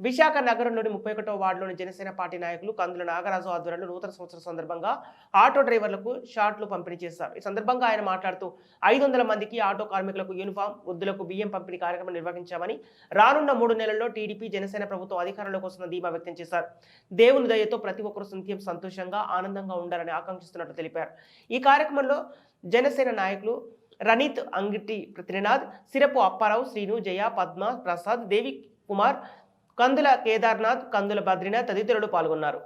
విశాఖ నగరంలోని 31వ వార్డులోని జనసేన పార్టీ నాయకులు కందుల నాగరాజు ఆధ్వర్యంలో నూతన సంవత్సరం సందర్భంగా ఆటో డ్రైవర్లకు షార్ట్లు పంపిణీ చేశారు. ఈ సందర్భంగా ఆయన మాట్లాడుతూ 500 మందికి ఆటో కార్మికులకు యూనిఫామ్, వృద్ధులకు బియ్యం పంపిణీ కార్యక్రమం నిర్వహించామని, రానున్న 3 నెలల్లో టీడీపీ జనసేన ప్రభుత్వం అధికారంలోకి వస్తున్న ధీమా వ్యక్తం చేశారు. దేవుని దయతో ప్రతి ఒక్కరూ నిత్యం సంతోషంగా, ఆనందంగా ఉండాలని ఆకాంక్షిస్తున్నట్లు తెలిపారు. ఈ కార్యక్రమంలో జనసేన నాయకులు రణీత్ అంగిటి త్రినాథ్, సిరపు అప్పారావు, శ్రీను, జయ, పద్మ, ప్రసాద్, దేవి కుమార్, కందుల కేదార్నాథ్, కందుల బద్రీనాథ్ తదితరులు పాల్గొన్నారు.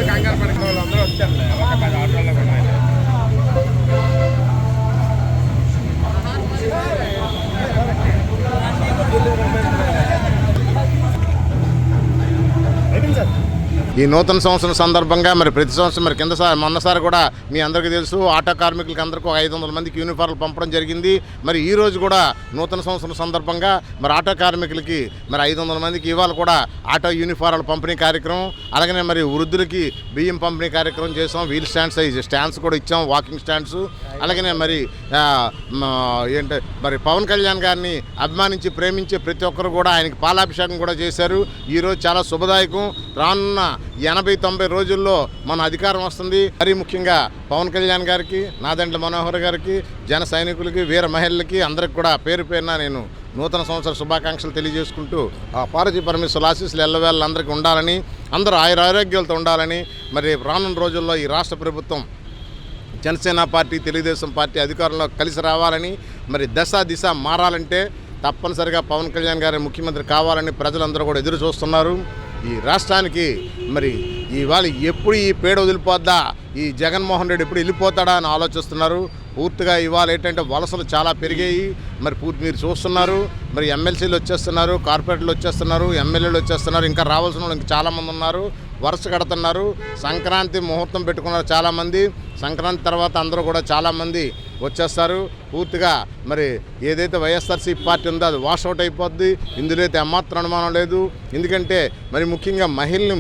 కంగారు పడిన వాళ్ళు అందరూ వచ్చారు. ఒక 10 ఆటోల్లో ఉన్నాయి. ఈ నూతన సంవత్సరం సందర్భంగా ప్రతి సంవత్సరం కిందసారి మొన్నసారి కూడా మీ అందరికీ తెలుసు, ఆటో కార్మికులకి అందరికీ 500 మందికి యూనిఫార్మ్లు పంపడం జరిగింది. ఈ రోజు కూడా నూతన సంవత్సరం సందర్భంగా ఆటో కార్మికులకి 500 మందికి ఇవాళ కూడా ఆటో యూనిఫార్మ్ల పంపిణీ కార్యక్రమం, అలాగనే వృద్ధులకి బియ్యం పంపిణీ కార్యక్రమం చేసాం. వీల్ స్టాండ్స్ కూడా ఇచ్చాం, వాకింగ్ స్టాండ్స్. అలాగనే పవన్ కళ్యాణ్ గారిని అభిమానించి ప్రేమించే ప్రతి ఒక్కరు కూడా ఆయనకి పాలాభిషేకం కూడా చేశారు. ఈరోజు చాలా శుభదాయకం. రానున్న 80-90 రోజుల్లో మన అధికారం వస్తుంది. మరీ ముఖ్యంగా పవన్ కళ్యాణ్ గారికి, నాదెండ్ల మనోహర్ గారికి, జన సైనికులకి, వీర మహిళలకి అందరికి కూడా పేరు పేరున నేను నూతన సంవత్సర శుభాకాంక్షలు తెలియజేసుకుంటూ ఆ పార్వతీ పరమేశ్వరుల ఆశీస్సులు ఎల్లవేళ అందరికీ ఉండాలని, అందరూ ఆయురారోగ్యాలతో ఉండాలని, రానున్న రోజుల్లో ఈ రాష్ట్ర ప్రభుత్వం జనసేన పార్టీ, తెలుగుదేశం పార్టీ అధికారంలో కలిసి రావాలని, దిశ మారాలంటే తప్పనిసరిగా పవన్ కళ్యాణ్ గారి ముఖ్యమంత్రి కావాలని ప్రజలందరూ కూడా ఎదురు చూస్తున్నారు. ఈ రాష్ట్రానికి ఇవాళ ఎప్పుడు ఈ పేడ వదిలిపోద్దా, ఈ జగన్మోహన్ రెడ్డి ఎప్పుడు వెళ్ళిపోతాడా అని ఆలోచిస్తున్నారు. పూర్తిగా ఇవాళ ఏంటంటే వలసలు చాలా పెరిగాయి. మీరు చూస్తున్నారు. ఎమ్మెల్సీలు వచ్చేస్తున్నారు, కార్పొరేటర్లు వచ్చేస్తున్నారు, ఎమ్మెల్యేలు వచ్చేస్తున్నారు, ఇంకా రావాల్సిన వాళ్ళు ఇంకా చాలామంది ఉన్నారు. వరుస కడుతున్నారు. సంక్రాంతి ముహూర్తం పెట్టుకున్నారు చాలామంది. సంక్రాంతి తర్వాత అందరూ కూడా చాలామంది వచ్చేస్తారు. పూర్తిగా ఏదైతే వైఎస్ఆర్సీపీ పార్టీ ఉందో అది వాషౌట్ అయిపోద్ది. ఇందులో అయితే ఏమాత్రం అనుమానం లేదు. ఎందుకంటే ముఖ్యంగా మహిళల్ని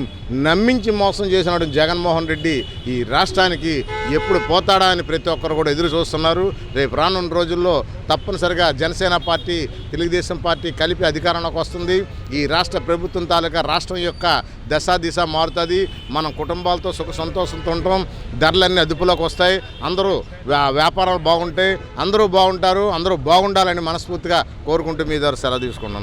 నమ్మించి మోసం చేసినటువంటి జగన్మోహన్ రెడ్డి ఈ రాష్ట్రానికి ఎప్పుడు పోతాడా అని ప్రతి ఒక్కరు కూడా ఎదురు చూస్తున్నారు. రేపు రానున్న రోజుల్లో తప్పనిసరిగా జనసేన పార్టీ, తెలుగుదేశం పార్టీ కలిపి అధికారంలోకి వస్తుంది. ఈ రాష్ట్ర ప్రభుత్వం తాలూకా రాష్ట్రం యొక్క దిశ మారుతుంది. మనం కుటుంబాలతో సుఖ సంతోషంతో ఉంటాం. ధరలన్నీ అదుపులోకి వస్తాయి. అందరూ వ్యాపారాలు బాగుంటాయి. అందరూ బాగుంటారు. అందరూ బాగుండాలని మనస్ఫూర్తిగా కోరుకుంటూ మీ ద్వారా సెలవు తీసుకుంటున్నాను.